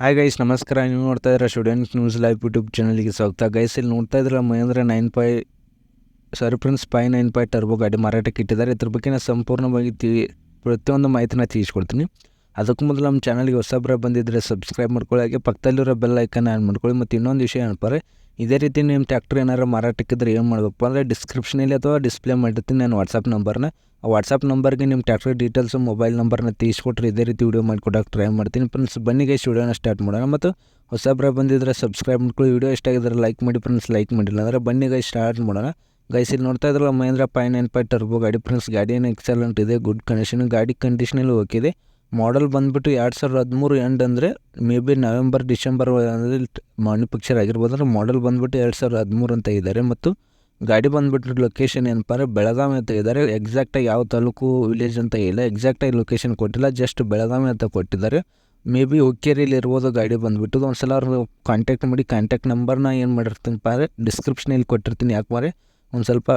Hi guys, ನಮಸ್ಕಾರ. ನೀವು ನೋಡ್ತಾ ಇದ್ದೀರಾ ಸ್ಟೂಡೆಂಟ್ ನ್ಯೂಸ್ ಲೈವ್ ಯೂಟ್ಯೂಬ್ ಚಾನಲ್ಗೆ ಸ್ವಾಗತ. ಗೈಸ್, ಇಲ್ಲಿ ನೋಡ್ತಾ ಇದ್ದೀರಾ ಮಹೇಂದ್ರ 5 ಟರ್ಬೋ ಗಾಡಿ ಮಾರಾಟಕ್ಕೆ ಇಟ್ಟಿದ್ದಾರೆ. ಇದ್ರ ಬಗ್ಗೆ ನಾನು ಸಂಪೂರ್ಣವಾಗಿ ಪ್ರತಿಯೊಂದು ಮಾಹಿತಿನ ತಿಳಿಸ್ಕೊಡ್ತೀನಿ. ಅದಕ್ಕೂ ಮೊದಲು ನಮ್ಮ ಚಾನಲ್ಗೆ ಹೊಸಬ್ರ ಬಂದಿದ್ದರೆ ಸಬ್ಸ್ಕ್ರೈಬ್ ಮಾಡ್ಕೊಳ್ಳಿ, ಹಾಗೆ ಪಕ್ಕದಲ್ಲಿರೋ ಬೆಲ್ ಐಕನ್ ಆನ್ ಮಾಡ್ಕೊಳ್ಳಿ. ಮತ್ತು ಇನ್ನೊಂದು ವಿಷಯ ಏನಪ್ಪ, ಇದೇ ರೀತಿ ನಿಮ್ಮ ಟ್ಯಾಕ್ಟ್ರ್ ಏನಾರು ಮಾರಾಟಕ್ಕಿದ್ರೆ ಏನು ಮಾಡಬೇಕು ಅಂದರೆ, ಡಿಸ್ಕ್ರಿಪ್ಷನಲ್ಲಿ ಅಥವಾ ಡಿಸ್ಪ್ಲೇ ಮಾಡಿರ್ತೀನಿ ನಾನು ವಾಟ್ಸಪ್ ನಂಬರ್ನ. ಆ ವಾಟ್ಸಪ್ ನಂಬರ್ಗೆ ನಿಮ್ಮ ಟ್ಯಾಕ್ಟ್ರ್ ಡೀಟೇಲ್ಸು, ಮೊಬೈಲ್ ನಂಬರ್ನ ತಿಳಿಸ್ಕೊಟ್ರೆ ಇದೇ ರೀತಿ ವೀಡಿಯೋ ಮಾಡಿಕೊಡೋಕೆ ಟ್ರೈ ಮಾಡ್ತೀನಿ. ಫ್ರೆಂಡ್ಸ್, ಬನ್ನಿ ಗೈಸ್, ವಿಡಿಯೋನ ಸ್ಟಾರ್ಟ್ ಮಾಡೋಣ. ಮತ್ತು ಹೊಸಬ್ರ ಬಂದಿದ್ದರೆ ಸಬ್ಸ್ಕ್ರೈಬ್ ಮಾಡ್ಕೊಳ್ಳಿ. ವಿಡಿಯೋ ಇಷ್ಟ ಆಗಿದ್ರೆ ಲೈಕ್ ಮಾಡಿ ಫ್ರೆಂಡ್ಸ್. ಲೈಕ್ ಮಾಡಿಲ್ಲ ಅಂದರೆ ಬನ್ನಿ ಗೈಸ್, ಸ್ಟಾರ್ಟ್ ಮಾಡೋಣ. ಗೈಸ್, ಇಲ್ಲಿ ನೋಡ್ತಾ ಇದ್ರಲ್ಲ ಮಹೇಂದ್ರ 5 ಟರ್ಬೋ ಗಾಡಿ. ಫ್ರೆಂಡ್ಸ್, ಗಾಡಿ ಏನು ಎಕ್ಸಲೆಂಟ್ ಇದೆ, ಗುಡ್ ಕಂಡೀಷನ್. ಗಾಡಿ ಕಂಡೀಷನಲ್ಲಿ ಹೋಗಿದೆ. ಮಾಡಲ್ ಬಂದುಬಿಟ್ಟು 2013 ಎಂಡ್ ಅಂದರೆ may be November December manufacture ಆಗಿರ್ಬೋದು. ಅಂದರೆ ಮಾಡಲ್ ಬಂದುಬಿಟ್ಟು 2013 ಅಂತ ಇದ್ದಾರೆ. ಮತ್ತು ಗಾಡಿ ಬಂದುಬಿಟ್ಟು ಲೊಕೇಶನ್ ಏನಪ್ಪ ಅಂದರೆ ಬೆಳಗಾವಿ ಅಂತ ಇದ್ದಾರೆ. ಎಕ್ಸಾಕ್ಟಾಗಿ ಯಾವ ತಾಲೂಕು ವಿಲೇಜ್ ಅಂತ ಇಲ್ಲ, ಎಕ್ಸಾಕ್ಟಾಗಿ ಲೊಕೇಶನ್ ಕೊಟ್ಟಿಲ್ಲ, ಜಸ್ಟ್ ಬೆಳಗಾವಿ ಅಂತ ಕೊಟ್ಟಿದ್ದಾರೆ. ಮೇ ಬಿ ಹುಕ್ಕೇರಿಯಲ್ಲಿ ಇರ್ಬೋದು ಗಾಡಿ ಬಂದುಬಿಟ್ಟು. ಒಂದು ಸಲ ಅವ್ರು ಕಾಂಟ್ಯಾಕ್ಟ್ ಮಾಡಿ, ಕಾಂಟ್ಯಾಕ್ಟ್ ನಂಬರ್ನ ಏನು ಮಾಡಿರ್ತೀನಪ್ಪ ಅಂದರೆ ಡಿಸ್ಕ್ರಿಪ್ಷನಲ್ಲಿ ಕೊಟ್ಟಿರ್ತೀನಿ. ಯಾಕೆ ಮಾರೆ ಒಂದು ಸ್ವಲ್ಪ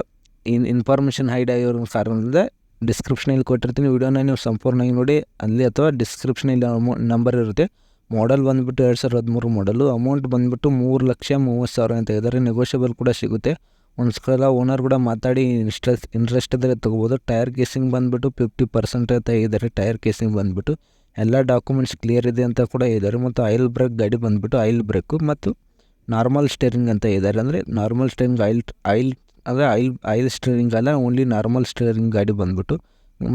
ಇನ್ಫಾರ್ಮೇಷನ್ ಹೈಡ್ ಆಗಿರೋ ಕಾರಣದಿಂದ ಡಿಸ್ಕ್ರಿಪ್ಷನಲ್ಲಿ ಕೊಟ್ಟಿರ್ತೀನಿ. ವಿಡಿಯೋನ ನೀವು ಸಂಪೂರ್ಣವಾಗಿ ನೋಡಿ ಅಲ್ಲಿ, ಅಥವಾ ಡಿಸ್ಕ್ರಿಪ್ಷನಲ್ಲಿ ನಂಬರ್ ಇರುತ್ತೆ. ಮಾಡಲ್ ಬಂದುಬಿಟ್ಟು 2013 ಮಾಡಲು. ಅಮೌಂಟ್ ಬಂದುಬಿಟ್ಟು 3,30,000 ಅಂತ ಇದ್ದಾರೆ. ನೆಗೋಷಿಯಬಲ್ ಕೂಡ ಸಿಗುತ್ತೆ. ಒಂದು ಸಲ ಓನರ್ ಕೂಡ ಮಾತಾಡಿ ಇಂಟ್ರೆಸ್ಟ್ ಇದ್ದರೆ ತೊಗೋಬೋದು. ಟೈರ್ ಕೇಸಿಂಗ್ ಬಂದುಬಿಟ್ಟು 50% ಅಂತ ಇದ್ದಾರೆ. ಟೈರ್ ಕೇಸಿಂಗ್ ಬಂದುಬಿಟ್ಟು ಎಲ್ಲ ಡಾಕ್ಯುಮೆಂಟ್ಸ್ ಕ್ಲಿಯರ್ ಇದೆ ಅಂತ ಕೂಡ ಇದ್ದಾರೆ. ಮತ್ತು ಆಯಿಲ್ ಬ್ರೇಕ್ ಗಾಡಿ ಬಂದುಬಿಟ್ಟು ಆಯಿಲ್ ಬ್ರೇಕು ಮತ್ತು ನಾರ್ಮಲ್ ಸ್ಟೇರಿಂಗ್ ಅಂತ ಇದ್ದಾರೆ. ಅಂದರೆ ನಾರ್ಮಲ್ ಸ್ಟೇರಿಂಗ್ ಆಯಿಲ್ ಸ್ಟೇರಿಂಗ್ ಅಲ್ಲ, ಓನ್ಲಿ ನಾರ್ಮಲ್ ಸ್ಟೇರಿಂಗ್ ಗಾಡಿ ಬಂದುಬಿಟ್ಟು.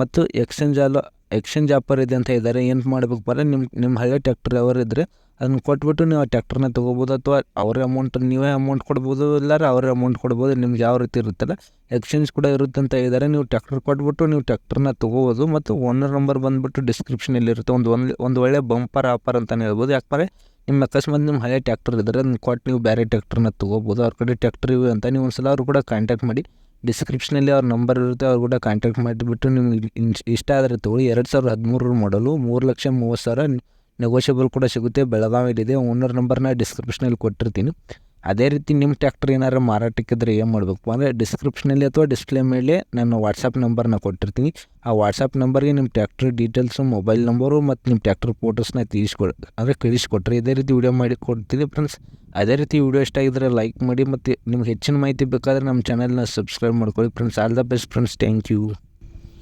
ಮತ್ತು ಎಕ್ಸ್ಚೇಂಜ್ ಆಫರ್ ಇದೆ ಅಂತ ಇದ್ದಾರೆ. ಏನು ಮಾಡಬೇಕು ಬರ, ನಿಮ್ಮ ಹಳೆ ಟ್ಯಾಕ್ಟರ್ ಯಾವ್ದು ಇದ್ದರೆ ಅದನ್ನು ಕೊಟ್ಬಿಟ್ಟು ನೀವು ಆ ಟ್ಯಾಕ್ಟರ್ನ ತೊಗೋಬೋದು. ಅಥವಾ ಅವರೇ ನೀವೇ ಅಮೌಂಟ್ ಕೊಡ್ಬೋದು, ಇಲ್ಲಾರ ಅವರೇ ಅಮೌಂಟ್ ಕೊಡ್ಬೋದು. ನಿಮ್ಗೆ ಯಾವ ರೀತಿ ಇರುತ್ತಲ್ಲ, ಎಕ್ಸ್ಚೇಂಜ್ ಕೂಡ ಇರುತ್ತೆ ಅಂತ ಇದ್ದಾರೆ. ನೀವು ಟ್ಯಾಕ್ಟರ್ ಕೊಟ್ಬಿಟ್ಟು ನೀವು ಟ್ಯಾಕ್ಟರ್ನ ತೊಗೋಬೋದು. ಮತ್ತು ಓನರ್ ನಂಬರ್ ಬಂದುಬಿಟ್ಟು ಡಿಸ್ಕ್ರಿಪ್ಷನಲ್ಲಿ ಇರುತ್ತೆ. ಒಂದು ಒಳ್ಳೆ ಬಂಪರ್ ಆಫರ್ ಅಂತಲೇ ಹೇಳ್ಬೋದು. ಯಾಕಂದರೆ ನಿಮ್ಮ ಅಕಸ್ಮಾತ್ ನಿಮ್ಮ ಹಳೆ ಟ್ಯಾಕ್ಟರ್ ಇದ್ದರೆ ಅದನ್ನು ಕೊಟ್ಟು ನೀವು ಬೇರೆ ಟ್ಯಾಕ್ಟರ್ನ ತೊಗೋಬೋದು. ಅವ್ರ ಕಡೆ ಟ್ಯಾಕ್ಟರ್ ಇವೆ ಅಂತ ನೀವು ಒಂದು ಸಲ ಅವ್ರು ಕೂಡ ಕಾಂಟ್ಯಾಕ್ಟ್ ಮಾಡಿ. ಡಿಸ್ಕ್ರಿಪ್ಷನಲ್ಲಿ ಅವ್ರ ನಂಬರ್ ಇರುತ್ತೆ, ಅವ್ರು ಕೂಡ ಕಾಂಟ್ಯಾಕ್ಟ್ ಮಾಡಿಬಿಟ್ಟು ನಿಮ್ಗೆ ಇಷ್ಟ ಆದರೆ ತೊಗೊಳ್ಳಿ. 2013 ಮಾಡಲು 3,30,000 ನೆಗೋಷಿಯಬಲ್ ಕೂಡ ಸಿಗುತ್ತೆ. ಬೆಳಗಾವಿಲಿದೆ. ಓನರ್ ನಂಬರ್ನ ಡಿಸ್ಕ್ರಿಪ್ಷನಲ್ಲಿ ಕೊಟ್ಟಿರ್ತೀನಿ. ಅದೇ ರೀತಿ ನಿಮ್ಮ ಟ್ಯಾಕ್ಟರ್ ಏನಾರು ಮಾರಾಟಕ್ಕಿದ್ರೆ ಏನು ಮಾಡಬೇಕು ಅಂದರೆ, ಡಿಸ್ಕ್ರಿಪ್ಷನಲ್ಲಿ ಅಥವಾ ಡಿಸ್ಪ್ಲೇ ಮೇಲೆ ನಾನು ವಾಟ್ಸಪ್ ನಂಬರ್ನ ಕೊಟ್ಟಿರ್ತೀನಿ. ಆ ವಾಟ್ಸಪ್ ನಂಬರ್ಗೆ ನಿಮ್ಮ ಟ್ಯಾಕ್ಟರ್ ಡೀಟೇಲ್ಸು, ಮೊಬೈಲ್ ನಂಬರು ಮತ್ತು ನಿಮ್ಮ ಟ್ಯಾಕ್ಟರ್ ಫೋಟೋಸ್ನ ಕಳಿಸ್ಕೊಟ್ರಿ ಇದೇ ರೀತಿ ವೀಡಿಯೋ ಮಾಡಿ ಕೊಡ್ತೀನಿ ಫ್ರೆಂಡ್ಸ್. ಅದೇ ರೀತಿ ವೀಡಿಯೋ ಇಷ್ಟ ಆಗಿದ್ರೆ ಲೈಕ್ ಮಾಡಿ. ಮತ್ತು ನಿಮ್ಗೆ ಹೆಚ್ಚಿನ ಮಾಹಿತಿ ಬೇಕಾದರೆ ನಮ್ಮ ಚಾನಲ್ನ ಸಬ್ಸ್ಕ್ರೈಬ್ ಮಾಡ್ಕೊಳ್ಳಿ friends. All the best friends. Thank you.